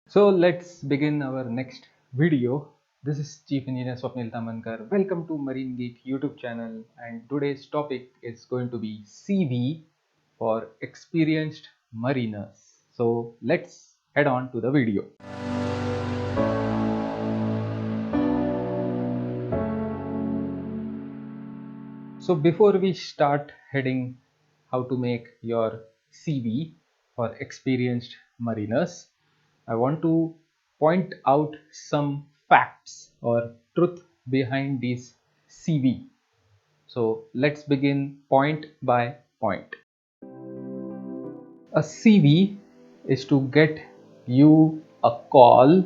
So let's begin our next video. This is Chief Engineer Swapnil Tamankar. Welcome to Marine Geek YouTube channel, and today's topic is going to be CV for experienced mariners. So let's head on to the video. So before we start heading how to make your CV for experienced mariners, I want to point out some facts or truth behind this CV. So let's begin point by point. A CV is to get you a call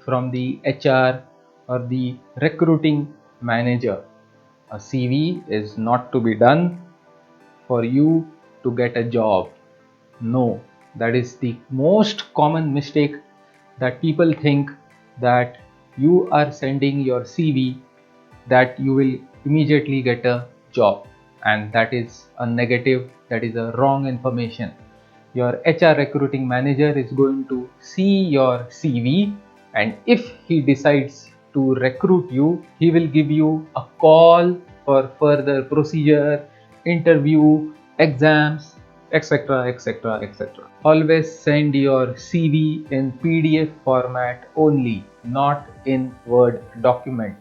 from the HR or the recruiting manager. A CV is not to be done for you to get a job. No, that is the most common mistake that people think, that you are sending your CV that you will immediately get a job, and that is a negative, that is a wrong information. Your HR recruiting manager is going to see your CV, and if he decides to recruit you, he will give you a call for further procedure, interview, exams, etc. etc. etc. Always send your CV in PDF format only, not in Word document.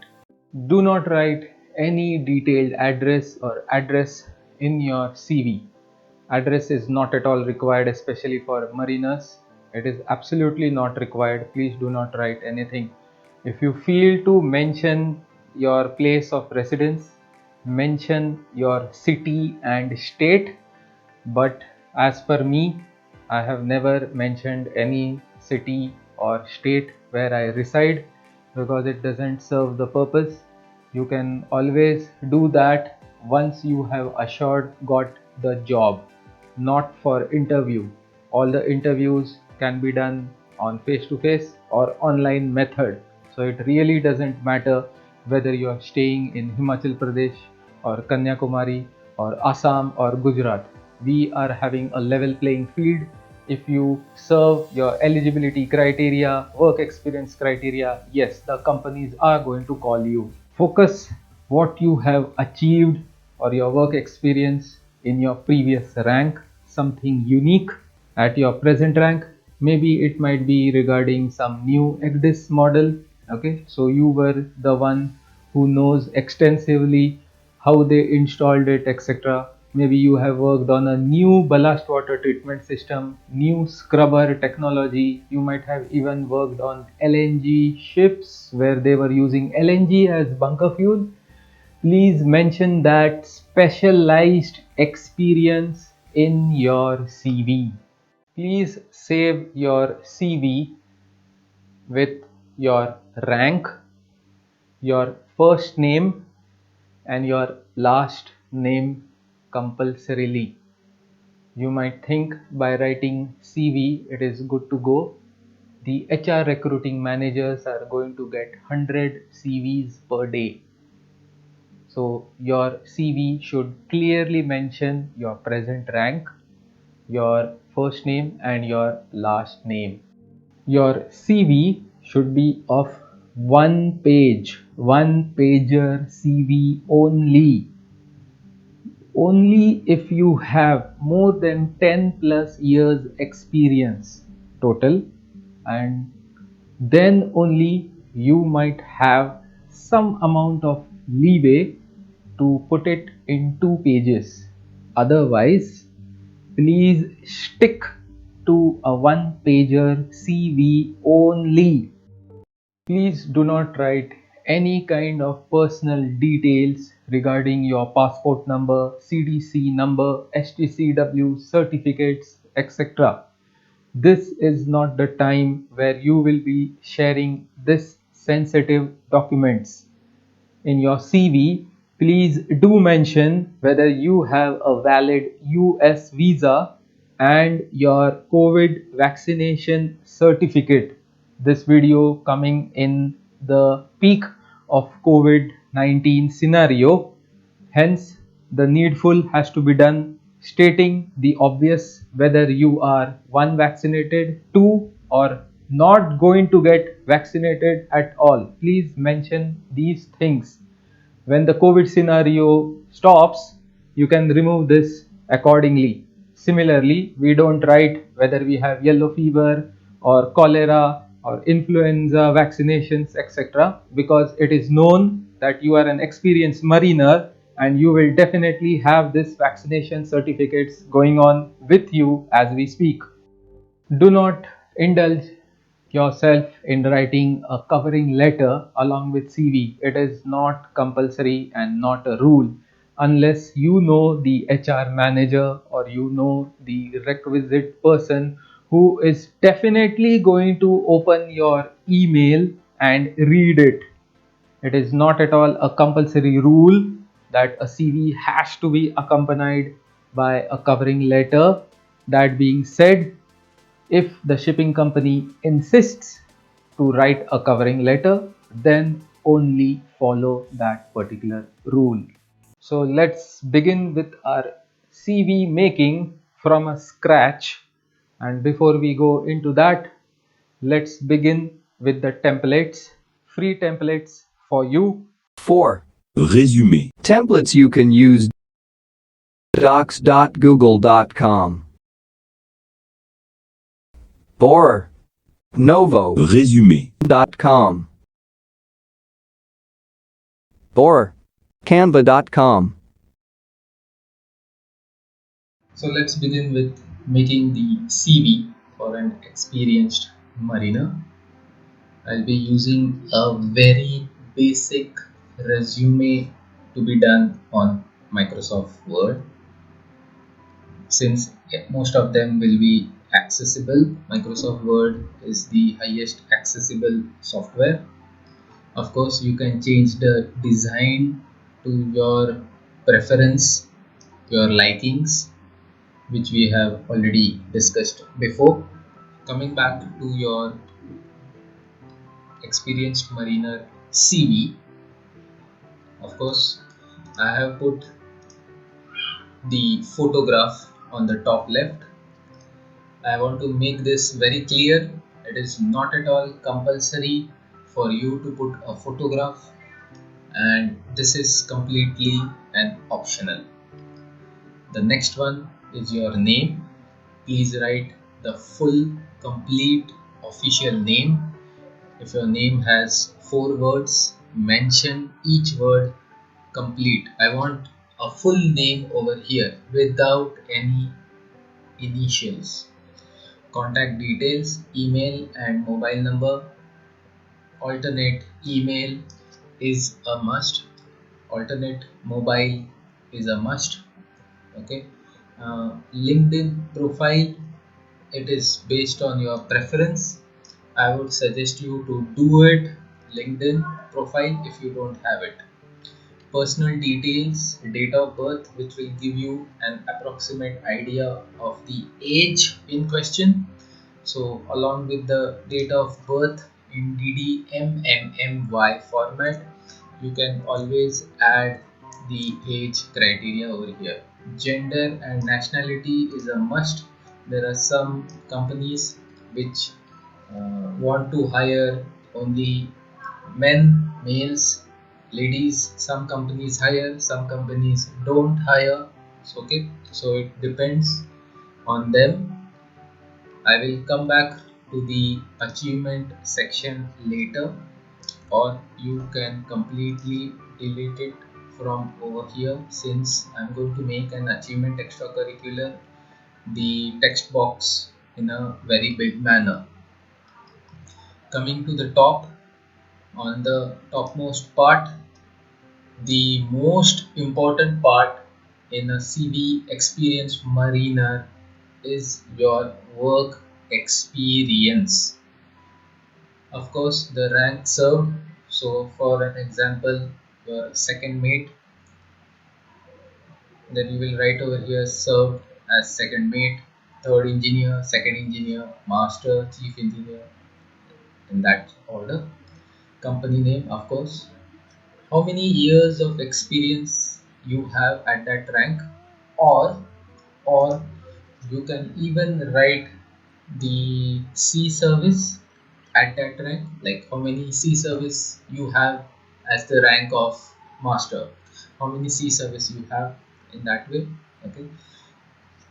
Do not write any detailed address or address in your CV. Address is not at all required, especially for mariners. It is absolutely not required. Please do not write anything. If you feel to mention your place of residence, mention your city and state. But as per me, I have never mentioned any city or state where I reside, because it doesn't serve the purpose. You can always do that once you have assured got the job, not for interview. All the interviews can be done on face to face or online method. So it really doesn't matter whether you are staying in Himachal Pradesh or Kanyakumari or Assam or Gujarat. We are having a level playing field. If you serve your eligibility criteria, work experience criteria, yes, the companies are going to call you. Focus what you have achieved or your work experience in your previous rank, something unique at your present rank. Maybe it might be regarding some new ECDIS model. Okay, so you were the one who knows extensively how they installed it, etc. Maybe you have worked on a new ballast water treatment system, new scrubber technology. You might have even worked on LNG ships where they were using LNG as bunker fuel. Please mention that specialized experience in your CV. Please save your CV with your rank, your first name, and your last name compulsorily. You might think by writing CV it is good to go. The HR recruiting managers are going to get 100 CVs per day. So your CV should clearly mention your present rank, your first name, and your last name. Your CV should be of one page, one pager CV only. Only if you have more than 10 plus years experience total, and then only you might have some amount of leeway to put it in 2 pages. Otherwise, please stick to a one pager CV only. Please do not write any kind of personal details regarding your passport number, CDC number, STCW certificates, etc. This is not the time where you will be sharing this sensitive documents. In your CV, please do mention whether you have a valid US visa and your COVID vaccination certificate. This video coming in the peak of COVID-19 scenario. Hence, the needful has to be done, stating the obvious, whether you are one vaccinated, two, or not going to get vaccinated at all. Please mention these things. When the COVID scenario stops, you can remove this accordingly. Similarly, we don't write whether we have yellow fever or cholera or influenza vaccinations, etc., because it is known that you are an experienced mariner and you will definitely have this vaccination certificates going on with you as we speak. Do not indulge yourself in writing a covering letter along with CV. It is not compulsory and not a rule unless you know the HR manager or you know the requisite person who is definitely going to open your email and read it. It is not at all a compulsory rule that a CV has to be accompanied by a covering letter. That being said, if the shipping company insists to write a covering letter, then only follow that particular rule. So let's begin with our CV making from a scratch. And before we go into that, let's begin with the templates, free templates for you. 4. Résumé. Templates you can use. Docs.google.com. Or Novo.com. Or Canva.com. So let's begin with making the CV for an experienced mariner. I'll be using a very basic resume to be done on Microsoft Word. Since most of them will be accessible, Microsoft Word is the highest accessible software. Of course, you can change the design to your preference, your likings, which we have already discussed before. Coming back to your experienced mariner CV, of course, I have put the photograph on the top left. I want to make this very clear. It is not at all compulsory for you to put a photograph, and this is completely an optional. The next one is your name. Please write the full, complete, official name. If your name has 4 words, mention each word complete. I want a full name over here without any initials. Contact details, email and mobile number. Alternate email is a must. Alternate mobile is a must. Okay. LinkedIn profile, it is based on your preference. I would suggest you to do it. LinkedIn profile if you don't have it. Personal details, date of birth, which will give you an approximate idea of the age in question. So along with the date of birth in DDMMMY format, you can always add the age criteria over here. Gender and nationality is a must. There are some companies which want to hire only men, males, ladies. Some companies hire, some companies don't hire. Okay, so it depends on them. I will come back to the achievement section later, or you can completely delete it from over here, since I'm going to make an achievement extracurricular the text box in a very big manner. Coming to the top, on the topmost part, the most important part in a CV experienced mariner is your work experience. Of course, the rank served. So, for an example, your second mate, then you will write over here served as second mate, third engineer, second engineer, master, chief engineer, in that order. Company name, of course. How many years of experience you have at that rank, or or you can even write the sea service, at that rank, like how many C service you have as the rank of master, how many C service you have in that way. Okay,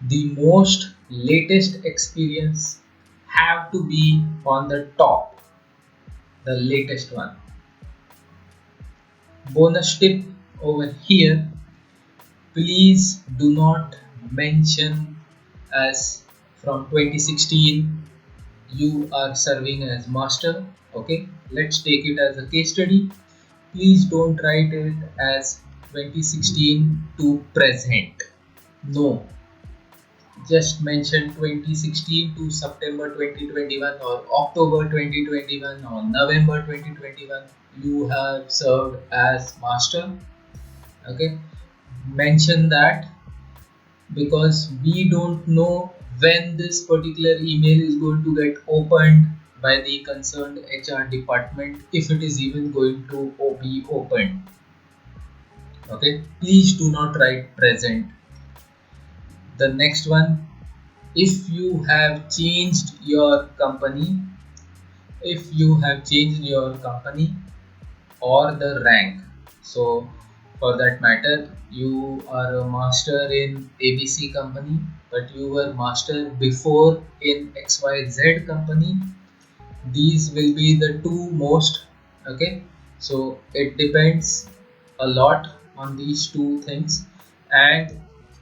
the most latest experience have to be on the top, the latest one. Bonus tip over here, please do not mention as from 2016 you are serving as master. Okay, let's take it as a case study. Please don't write it as 2016 to present. No, just mention 2016 to September 2021 or October 2021 or November 2021. You have served as master. Okay, mention that because we don't know when this particular email is going to get opened by the concerned HR department, if it is even going to be opened. Okay, please do not write present. The next one, if you have changed your company, if you have changed your company or the rank, so for that matter you are a master in ABC company but you were master before in XYZ company, these will be the two most. Okay, so it depends a lot on these two things, and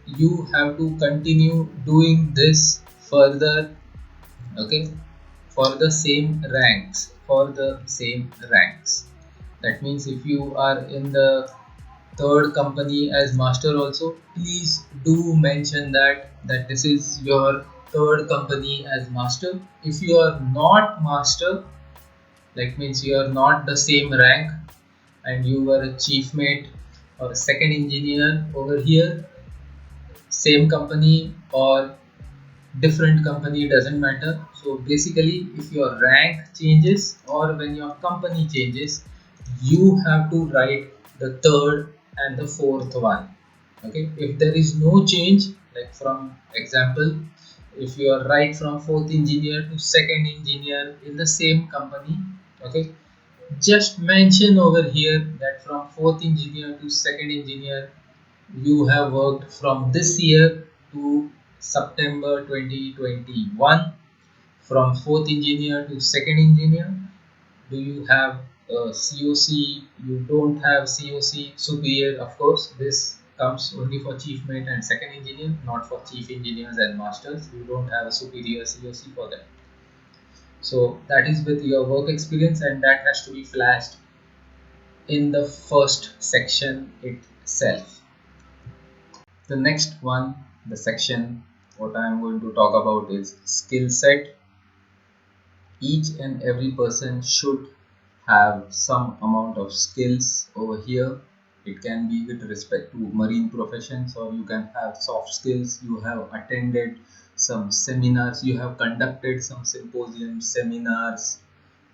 you have to continue doing this further. Okay, for the same ranks, for the same ranks. That means if you are in the third company as master also, please do mention that this is your third company as master. If you are not master, that means you are not the same rank and you were a chief mate or a second engineer over here, same company or different company, doesn't matter. So basically if your rank changes or when your company changes, you have to write the third and the fourth one. Okay, if there is no change, like from example, if you are right from fourth engineer to second engineer in the same company, okay, just mention over here that from fourth engineer to second engineer you have worked from this year to September 2021. From fourth engineer to second engineer, do you have COC? You don't have COC. Superior, of course, this comes only for chief mate and second engineer, not for chief engineers and masters. You don't have a superior COC for them. So that is with your work experience, and that has to be flashed in the first section itself. The next one, the section, what I am going to talk about is skill set. Each and every person should have some amount of skills over here. It can be with respect to marine professions, or you can have soft skills. You have attended some seminars, you have conducted some symposiums, seminars,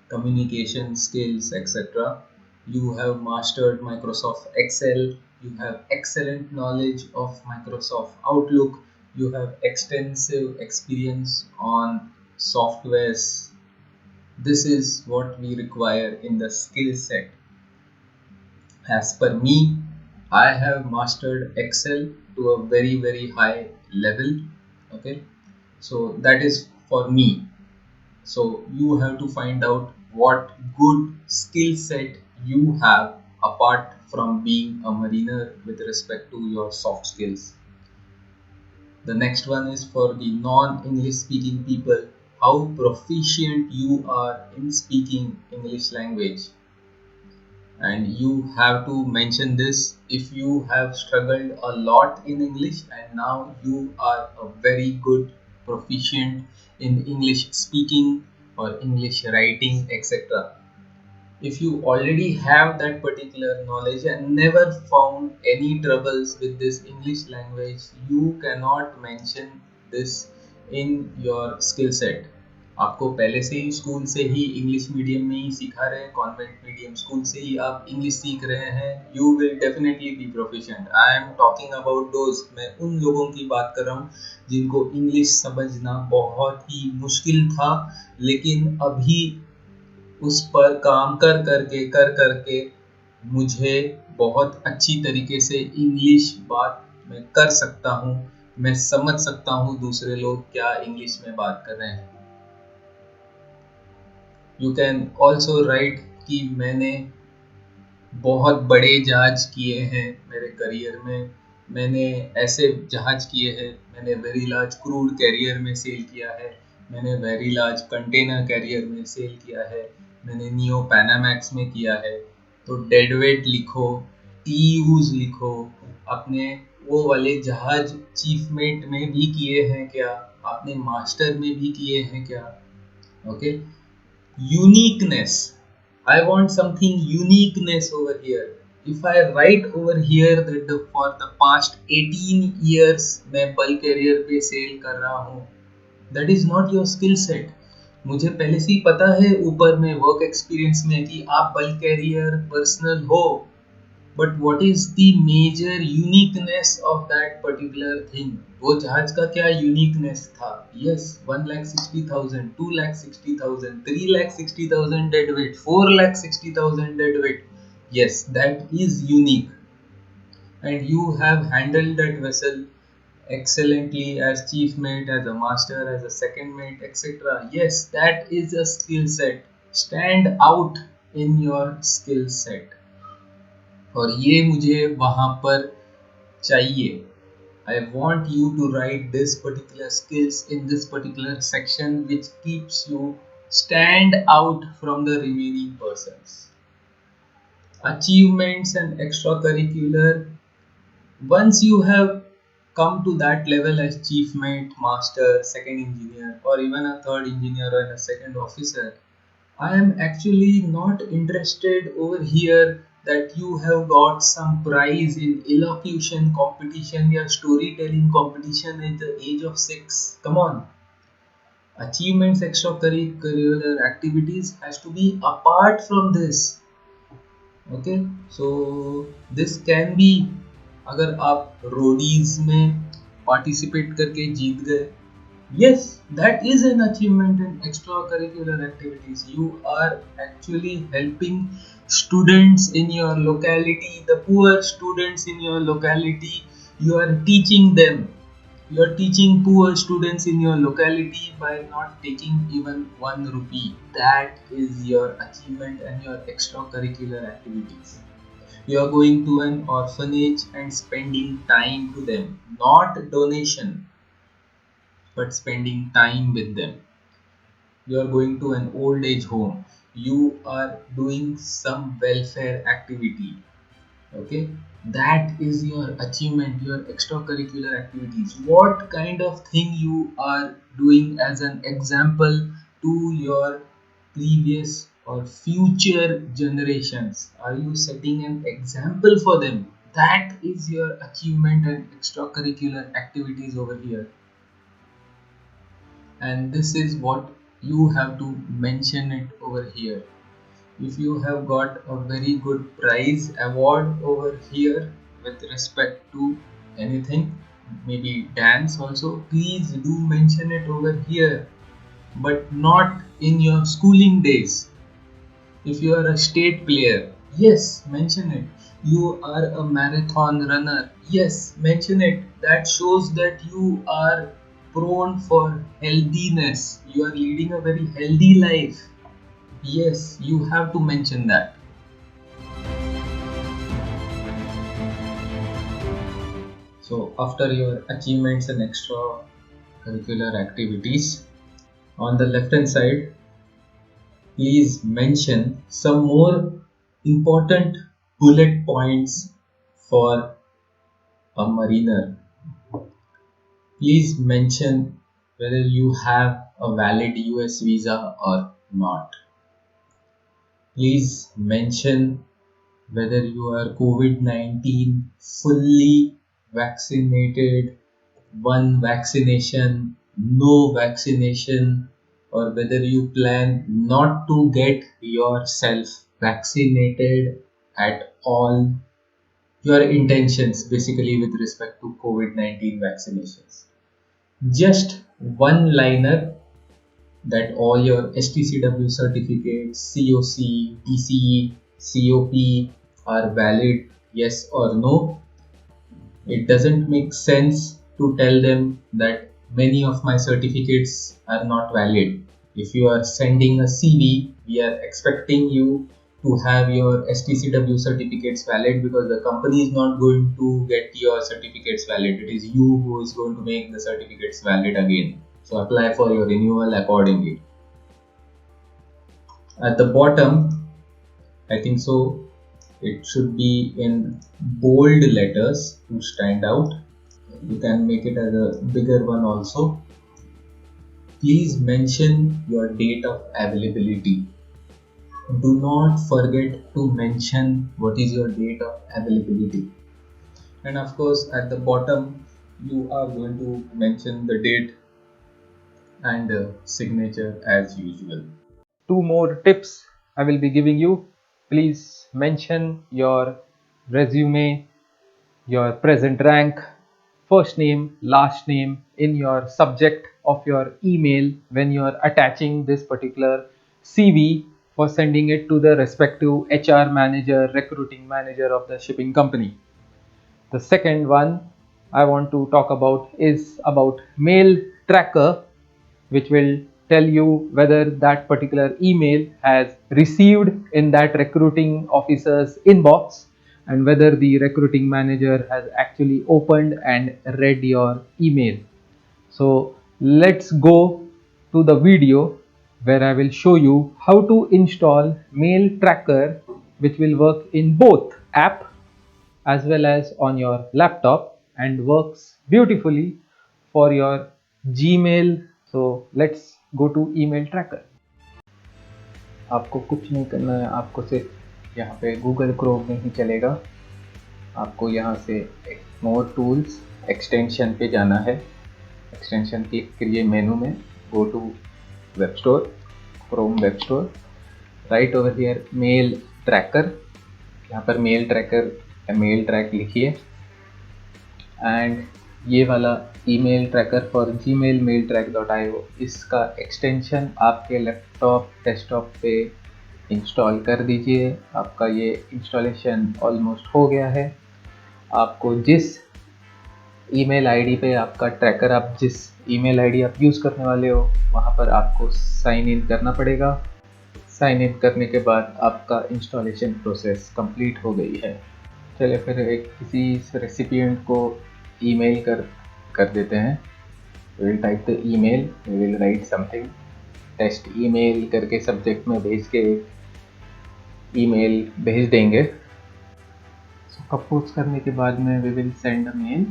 communication skills, etc. You have mastered Microsoft Excel, you have excellent knowledge of Microsoft Outlook, you have extensive experience on softwares. This is what we require in the skill set. As per me, I have mastered Excel to a very high level. Okay, so that is for me. So you have to find out what good skill set you have apart from being a mariner with respect to your soft skills. The next one is for the non-English speaking people, how proficient you are in speaking English language. And you have to mention this if you have struggled a lot in English and now you are a very good proficient in English speaking or English writing, etc. If you already have that particular knowledge and never found any troubles with this English language, you cannot mention this in your skill set. आपको पहले से ही school से ही English medium में ही सिखा रहे हैं, convent medium school से ही आप इंग्लिश सीख रहे हैं, you will definitely be proficient. I am talking about those, मैं उन लोगों की बात कर रहा हूँ जिनको इंग्लिश समझना बहुत ही मुश्किल था लेकिन अभी उस पर काम कर करके मुझे बहुत अच्छी तरीके से इंग्लिश बात मैं कर सकता हूँ। मैं समझ सकता हूँ दूसरे लोग क्या इंग्लिश में बात कर रहे हैं। यू कैन ऑल्सो राइट कि मैंने बहुत बड़े जहाज किए हैं मेरे करियर में। मैंने ऐसे जहाज किए हैं, मैंने वेरी लार्ज क्रूड कैरियर में सेल किया है, मैंने वेरी लार्ज कंटेनर कैरियर में सेल किया है, मैंने नियो पैनामैक्स में किया है। तो डेडवेट लिखो, टीयूज लिखो, अपने वो वाले जहाज चीफमेट में भी किए हैं क्या, आपने मास्टर में भी किए हैं क्या। Okay, uniqueness. I want something uniqueness over here. If I write over here that for the past 18 years मैं बल्क कैरियर पे सेल कर रहा हूँ, that is not your skill set. मुझे पहले से ही पता है ऊपर में वर्क एक्सपीरियंस में कि आप बल्क कैरियर पर्सनल हो, but what is the major uniqueness of that particular thing. वो जहाज का क्या यूनिकनेस था? Yes, 1,60,000, 2,60,000, 3,60,000 dead weight, 4,60,000 dead weight. Yes, that is unique, and you have handled that vessel excellently as chief mate, as a master, as a second mate, etc. Yes, that is a skill set. Stand out in your skill set. और ये मुझे वहाँ पर चाहिए। I want you to write this particular skills in this particular section which keeps you stand out from the remaining persons. Achievements and extracurricular. Once you have come to that level as chief mate, master, second engineer, or even a third engineer or a second officer, I am actually not interested over here that you have got some prize in elocution competition or storytelling competition at the age of 6. Come on. Achievements, extracurricular activities has to be apart from this. Okay, so this can be, अगर आप Roadies में participate करके जीत गए, yes, that is an achievement in extracurricular activities. You are actually helping students in your locality, the poor students in your locality. You are teaching them. You are teaching poor students in your locality by not taking even 1 rupee. That is your achievement and your extracurricular activities. You are going to an orphanage and spending time to them, not donation, but spending time with them. You are going to an old age home. You are doing some welfare activity. Okay, that is your achievement, your extracurricular activities. What kind of thing you are doing as an example to your previous or future generations? Are you setting an example for them? That is your achievement and extracurricular activities over here. And this is what you have to mention it over here. If you have got a very good prize award over here with respect to anything, maybe dance also, please do mention it over here, but not in your schooling days. If you are a state player, yes, mention it. You are a marathon runner, yes, mention it. That shows that you are prone for healthiness. You are leading a very healthy life. Yes, you have to mention that. So after your achievements and extracurricular activities, on the left hand side, please mention some more important bullet points for a mariner. Please mention whether you have a valid US visa or not. Please mention whether you are COVID-19 fully vaccinated, one vaccination, no vaccination, or whether you plan not to get yourself vaccinated at all. Your intentions basically with respect to COVID-19 vaccinations. Just one liner, that all your STCW certificates, COC, TCE, COP are valid, yes or no. It doesn't make sense to tell them that many of my certificates are not valid. If you are sending a CV, we are expecting you to have your STCW certificates valid, because the company is not going to get your certificates valid. It is you who is going to make the certificates valid again. So apply for your renewal accordingly. At the bottom, I think so, it should be in bold letters to stand out. You can make it as a bigger one also. Please mention your date of availability. Do not forget to mention what is your date of availability. And of course, at the bottom, you are going to mention the date and signature as usual. Two more tips I will be giving you. Please mention your resume, your present rank, first name, last name in your subject of your email when you are attaching this particular CV for sending it to the respective HR manager, recruiting manager of the shipping company. The second one I want to talk about is about mail tracker, which will tell you whether that particular email has received in that recruiting officer's inbox and whether the recruiting manager has actually opened and read your email. So let's go to the video where I will show you how to install mail tracker, which will work in both app as well as on your laptop and works beautifully for your Gmail. So let's go to email tracker. आपको कुछ नहीं करना है, आपको सिर्फ यहाँ पे Google Chrome में ही चलेगा। आपको यहाँ से मोर टूल्स एक्सटेंशन पे जाना है। एक्सटेंशन क्लिक करिए मेनू में, go to web store, Chrome web store, right over here mail tracker. यहाँ पर मेल ट्रैकर, मेल ट्रैक लिखिए एंड ये वाला email tracker for Gmail mail ट्रैक.io, इसका एक्सटेंशन आपके लैपटॉप डेस्कटॉप पे इंस्टॉल कर दीजिए। आपका ये इंस्टॉलेशन ऑलमोस्ट हो गया है। आपको जिस ईमेल आईडी पे आपका ट्रैकर, आप जिस ईमेल आईडी आप यूज़ करने वाले हो, वहाँ पर आपको साइन इन करना पड़ेगा। साइन इन करने के बाद आपका इंस्टॉलेशन प्रोसेस कंप्लीट हो गई है। चलिए फिर एक किसी रेसिपिएंट को ईमेल कर देते हैं। We will type the email, we will write something, test email करके सब्जेक्ट में भेज के ईमेल भेज देंगे। सो कंपोज करने के बाद में we will send a mail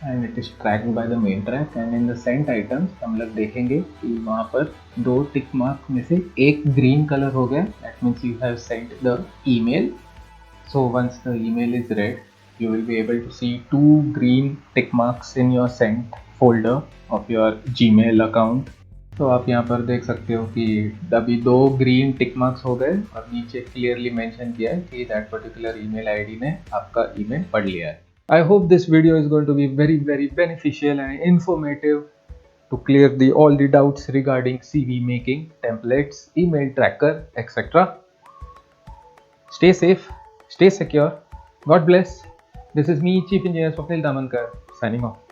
and it is tracked by the mail track and in the sent items हम लोग देखेंगे कि वहाँ पर 2 टिक मार्क में से एक ग्रीन कलर हो गया। That means you have sent the email. So once the email is read, you will be able to see 2 green tick marks in your sent folder of your Gmail account. तो आप यहाँ पर देख सकते हो कि अभी 2 ग्रीन टिक marks हो गए और नीचे क्लियरली मेंशन किया है कि दैट पर्टिकुलर ईमेल आईडी ने आपका ईमेल पढ़ लिया है। I hope this video is going to be very beneficial and informative to clear all the doubts regarding CV making, templates, email tracker, etc. Stay safe. Stay secure. God bless. This is me, Chief Engineer Swapnil Damankar, signing off.